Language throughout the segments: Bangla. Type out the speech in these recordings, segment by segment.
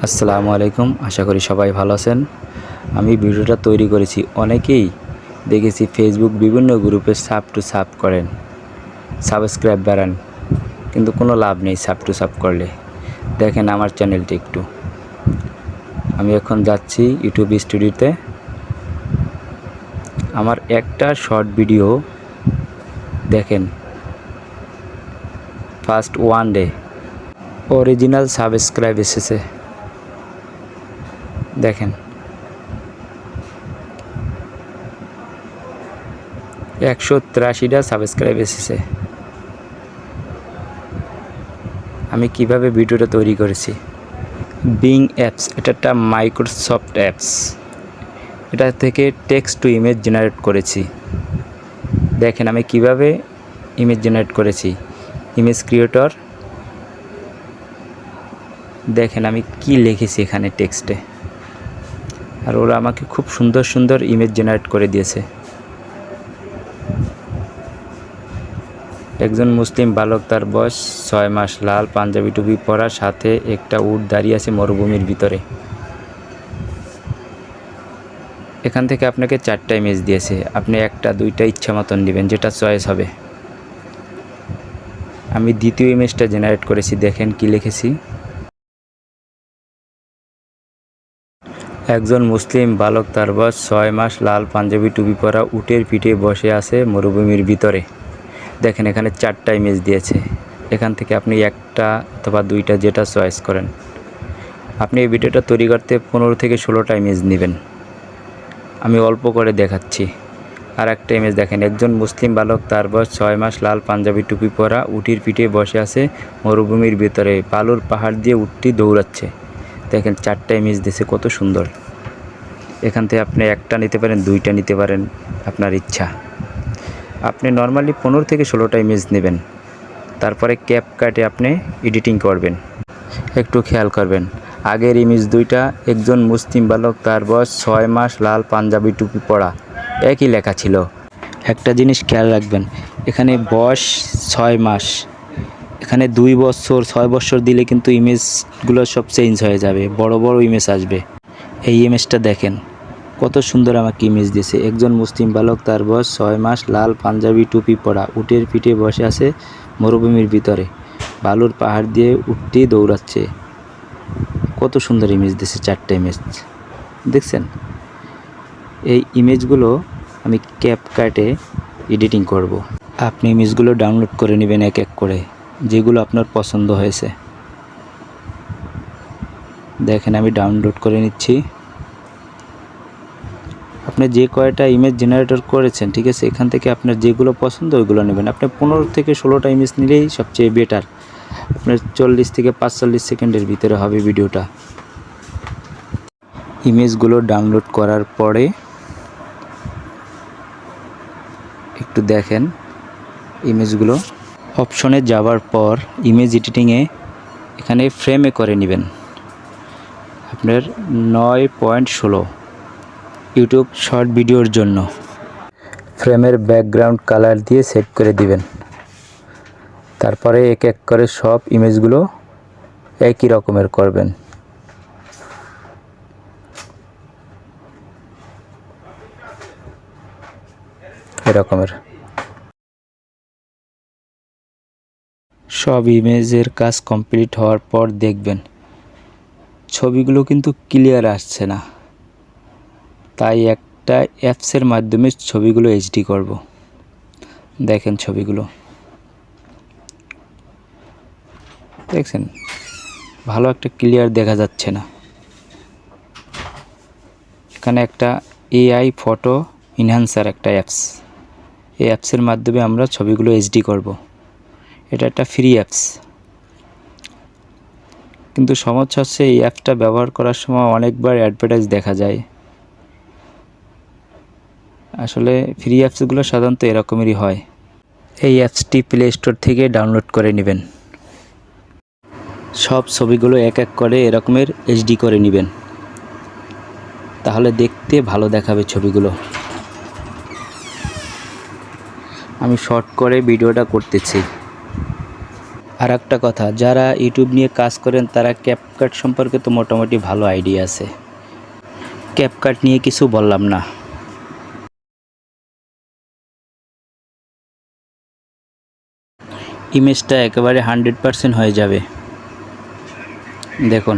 আসসালামু আলাইকুম, আশা করি সবাই ভালো আছেন। আমি ভিডিওটা তৈরি করেছি, অনেকেই দেখেছি ফেসবুক বিভিন্ন গ্রুপে সাব টু সাব করেন, সাবস্ক্রাইব বাড়ান, কিন্তু কোনো লাভ নেই সাব টু সাব করলে। দেখেন আমার চ্যানেলটি একটু। আমি এখন যাচ্ছি ইউটিউব স্টুডিওতে। আমার একটা শর্ট ভিডিও দেখেন, first one day original subscribe এসেছে। দেখেন 183টা সাবস্ক্রাইব এসেছে। আমি কিভাবে ভিডিওটা তৈরি করেছি। বিং অ্যাপস, এটা একটা মাইক্রোসফট অ্যাপস। এটা থেকে টেক্সট টু ইমেজ জেনারেট করেছি। দেখেন আমি কিভাবে ইমেজ জেনারেট করেছি। ইমেজ ক্রিয়েটর, দেখেন আমি কি লিখেছি এখানে টেক্সটে, আর ওরা আমাকে খুব সুন্দর সুন্দর ইমেজ জেনারেট করে দিয়েছে। একজন মুসলিম বালক, তার বয়স 6 মাস, লাল পাঞ্জাবি টুপি পরা, সাথে একটা উট দাঁড়িয়ে আছে মরুভূমির ভিতরে। এখান থেকে আপনাকে 4টা ইমেজ দিয়েছে, আপনি একটা দুইটা ইচ্ছা মতন নেবেন, যেটা চয়েস হবে। আমি দ্বিতীয় ইমেজটা জেনারেট করেছি, দেখেন কি লিখেছি। একজন মুসলিম বালক, তার বয়স 6 মাস, লাল পাঞ্জাবি টুপি পরা, উটের পিঠে বসে আছে মরুভূমির ভিতরে। দেখেন এখানে 4টা ইমেজ দিয়েছে। এখান থেকে আপনি একটা অথবা দুইটা যেটা চয়েস করেন। আপনি এই ভিডিওটা তৈরি করতে 15 থেকে 16টা ইমেজ নেবেন। আমি অল্প করে দেখাচ্ছি। আর একটা ইমেজ দেখেন, একজন মুসলিম বালক, তার বয়স 6 মাস, লাল পাঞ্জাবি টুপি পরা, উটির পিঠে বসে আছে মরুভূমির ভিতরে, বালুর পাহাড় দিয়ে উটটি দৌড়াচ্ছে। দেখেন 4টা ইমেজ দিয়েছে, কত সুন্দর। এখান থেকে আপনি একটা নিতে পারেন, দুইটা নিতে পারেন, আপনার ইচ্ছা। আপনি নর্মালি 15 থেকে 16টা ইমেজ নেবেন, তারপরে ক্যাপকাটে আপনি এডিটিং করবেন। একটু খেয়াল করবেন, আগের ইমেজ দুইটা, একজন মুসলিম বালক, তার বয়স 6 মাস, লাল পাঞ্জাবি টুপি পরা, একই লেখা ছিল। একটা জিনিস খেয়াল রাখবেন, এখানে বয়স 6 মাস, এখানে 2 বছর 6 বছর দিলে কিন্তু ইমেজগুলো সব চেঞ্জ হয়ে যাবে, বড় বড় ইমেজ আসবে। এই ইমেজটা দেখেন কত সুন্দর আমাকে ইমেজ দিয়েছে। একজন মুসলিম বালক, তার বয়স 6 মাস, লাল পাঞ্জাবি টুপি পরা, উটের পিঠে বসে আছে মরুভূমির ভিতরে, বালুর পাহাড় দিয়ে উটটি দৌড়াচ্ছে। কত সুন্দর ইমেজ দিয়েছে, 4টা ইমেজ দেখছেন। এই ইমেজগুলো আমি ক্যাপকাটে এডিটিং করব। আপনি ইমেজগুলো ডাউনলোড করে নেবেন এক এক করে, যেগুলো আপনার পছন্দ হয়েছে। দেখেন আমি ডাউনলোড করে নিচ্ছি। আপনি যে কয়টা ইমেজ জেনারেটর করেছেন, ঠিক আছে, এখান থেকে আপনার যেগুলো পছন্দ ওইগুলো নেবেন। আপনি 15 থেকে 16টা ইমেজ নিলেই সবচেয়ে বেটার। আপনার 40 থেকে 45 সেকেন্ডের ভিতরে হবে ভিডিওটা। ইমেজগুলো ডাউনলোড করার পরে একটু দেখেন ইমেজগুলো। অপশনে যাওয়ার পর ইমেজ এডিটিংয়ে এখানে ফ্রেমে করে নেবেন। আপনার 9.16 ইউটিউব শর্ট ভিডিওর জন্য ফ্রেমের ব্যাকগ্রাউন্ড কালার দিয়ে সেট করে দিবেন। তারপরে এক এক করে সব ইমেজগুলো একই রকমের করবেন। এরকমের সব ইমেজের কাজ কমপ্লিট হওয়ার পর দেখবেন ছবিগুলো কিন্তু ক্লিয়ার আসছে না, তাই একটা অ্যাপসের মাধ্যমে ছবিগুলো এইচডি করব। দেখেন ছবিগুলো দেখছেন, ভালো একটা ক্লিয়ার দেখা যাচ্ছে না। এখানে একটা এআই ফটো এনহ্যান্সার একটা অ্যাপস, এই অ্যাপসের মাধ্যমে আমরা ছবিগুলো এইচডি করব। এটা একটা ফ্রি অ্যাপস, কিন্তু সমস্যা হচ্ছে এই অ্যাপটা ব্যবহার করার সময় অনেকবার অ্যাডভার্টাইজ দেখা যায়। আসলে ফ্রি অ্যাপসগুলো সাধারণত এরকমেরই হয়। এই অ্যাপসটি প্লে স্টোর থেকে ডাউনলোড করে নেবেন। সব ছবিগুলো এক এক করে এরকমের এইচডি করে নেবেন, তাহলে দেখতে ভালো দেখাবে ছবিগুলো। আমি শর্ট করে ভিডিওটা করতেছি। আর একটা কথা, যারা ইউটিউব নিয়ে কাজ করেন তারা ক্যাপকাট সম্পর্কে তো মোটামুটি ভালো আইডিয়া আছে। ক্যাপকাট নিয়ে কিছু বললাম না। ইমেজটা একেবারে 100% হয়ে যাবে। দেখুন,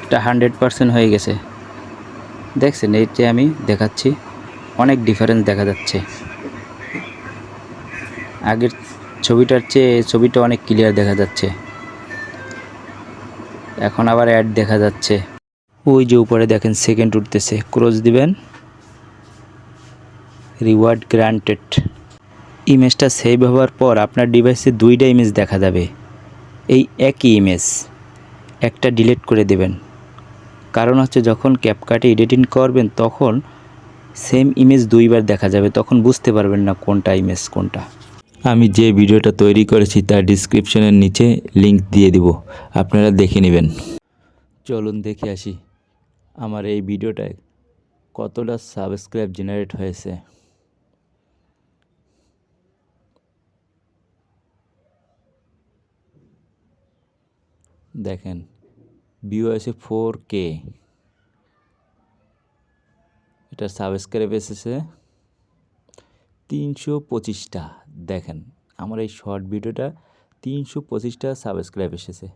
এটা 100% হয়ে গেছে। দেখছেন, এইটা আমি দেখাচ্ছি, অনেক ডিফারেন্স দেখা যাচ্ছে। আগের ছবিটার চেয়ে ছবিটা অনেক ক্লিয়ার দেখা যাচ্ছে। এখন আবার অ্যাড দেখা যাচ্ছে। ওই যে উপরে দেখেন সেকেন্ড উঠতেছে, ক্রস দিবেন, রিওয়ার্ড গ্রান্টেড। ইমেজটা সেভ হওয়ার পর আপনার ডিভাইসে দুইটা ইমেজ দেখা যাবে, এই একই ইমেজ। একটা ডিলিট করে দেবেন, কারণ হচ্ছে যখন ক্যাপকাটে এডিটিং করবেন তখন সেম ইমেজ দুইবার দেখা যাবে, তখন বুঝতে পারবেন না কোনটা ইমেজ কোনটা। আমি যে ভিডিওটা তৈরি করেছি তার ডিসক্রিপশনের নিচে লিংক দিয়ে দিব, আপনারা দেখে নেবেন। চলুন দেখে আসি আমার এই ভিডিওটায় কতটা সাবস্ক্রাইব জেনারেট হয়েছে। দেখেন, ভিউ আছে 4K, এটা সাবস্ক্রাইব এসেছে 325টা। দেখেন, আমার এই শর্ট ভিডিওটা 325টা সাবস্ক্রাইব এসেছে।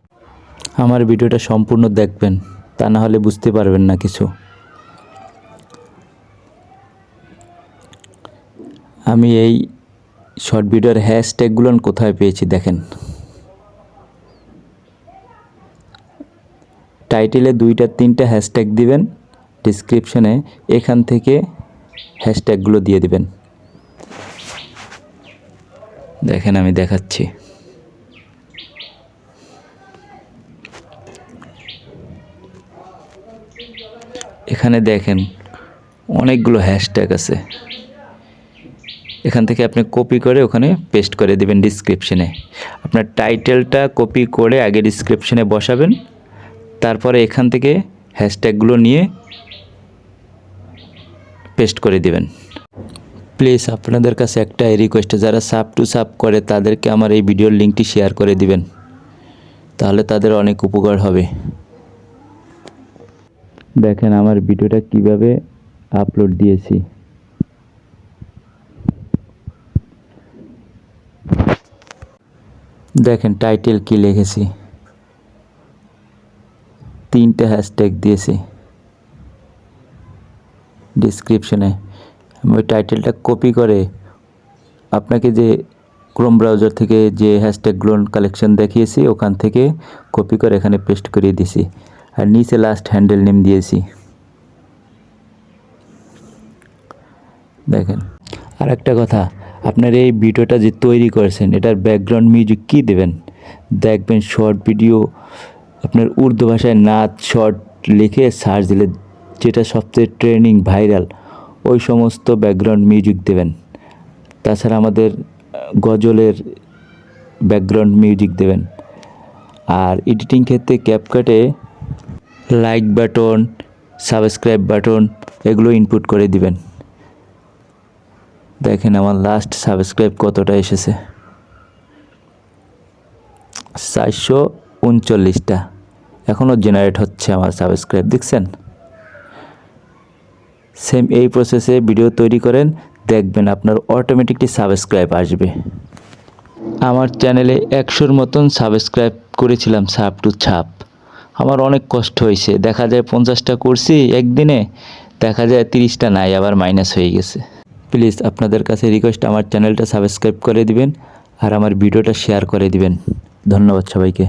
আমার ভিডিওটা সম্পূর্ণ দেখবেন, তা না হলে বুঝতে পারবেন না কিছু। আমি এই শর্ট ভিডিওর হ্যাশট্যাগুলো কোথায় পেয়েছি দেখেন। টাইটেলে 2-3টা হ্যাশট্যাগ দিবেন, ডিসক্রিপশনে এখান থেকে হ্যাশট্যাগুলো দিয়ে দিবেন। দেখেন, আমি দেখাচ্ছি। এখানে দেখেন অনেকগুলো হ্যাশট্যাগ আছে, এখান থেকে আপনি কপি করে ওখানে পেস্ট করে দিবেন ডিসক্রিপশনে। আপনার টাইটেলটা কপি করে আগে ডিসক্রিপশনে বসাবেন, তারপরে এখান থেকে হ্যাশট্যাগুলো নিয়ে পেস্ট করে দিবেন। প্লিজ আপনাদের কাছে একটা রিকোয়েস্ট, যারা সাব টু সাব করে তাদেরকে আমার এই ভিডিওর লিঙ্কটি শেয়ার করে দিবেন, তাহলে তাদের অনেক উপকার হবে। দেখেন আমার ভিডিওটা কিভাবে আপলোড দিয়েছি। দেখেন টাইটেল কি লিখেছি, 3টে হ্যাশট্যাগ দিয়েছি ডিসক্রিপশনে। আমি ওই টাইটেলটা কপি করে আপনাকে যে ক্রোম ব্রাউজার থেকে যে হ্যাশট্যাগুলো কালেকশন দেখিয়েছি ওখান থেকে কপি করে এখানে পেস্ট করিয়ে দিয়েছি, আর নিচে লাস্ট হ্যান্ডেল নেম দিয়েছি। দেখেন, আর একটা কথা, আপনার এই ভিডিওটা যে তৈরি করেছেন এটার ব্যাকগ্রাউন্ড মিউজিক কী দেবেন দেখবেন। শর্ট ভিডিও আপনার উর্দু ভাষায় নাচ শর্ট লিখে সার্চ দিলে যেটা সবচেয়ে ট্রেন্ডিং ভাইরাল, ওই সমস্ত ব্যাকগ্রাউন্ড মিউজিক দেবেন। তাছাড়া আমাদের গজলের ব্যাকগ্রাউন্ড মিউজিক দেবেন। আর এডিটিং ক্ষেত্রে ক্যাপকাটে লাইক বাটন, সাবস্ক্রাইব বাটন এগুলো ইনপুট করে দিবেন। দেখেন আমার লাস্ট সাবস্ক্রাইব কতটা এসেছে, 439টা। এখনও জেনারেট হচ্ছে আমার সাবস্ক্রাইব, দেখছেন। সেম এই প্রসেসে ভিডিও তৈরি করেন, দেখবেন আপনার অটোমেটিকলি সাবস্ক্রাইব আসবে। আমার চ্যানেলে 100-র মতন সাবস্ক্রাইব করেছিলাম সাপ টু ছাপ। আমার অনেক কষ্ট হয়েছে, দেখা যায় 50টা করছি একদিনে, দেখা যায় 30টা নাই, আবার মাইনাস হয়ে গেছে। প্লিজ আপনাদের কাছে রিকোয়েস্ট, আমার চ্যানেলটা সাবস্ক্রাইব করে দিবেন আর আমার ভিডিওটা শেয়ার করে দিবেন। ধন্যবাদ সবাইকে।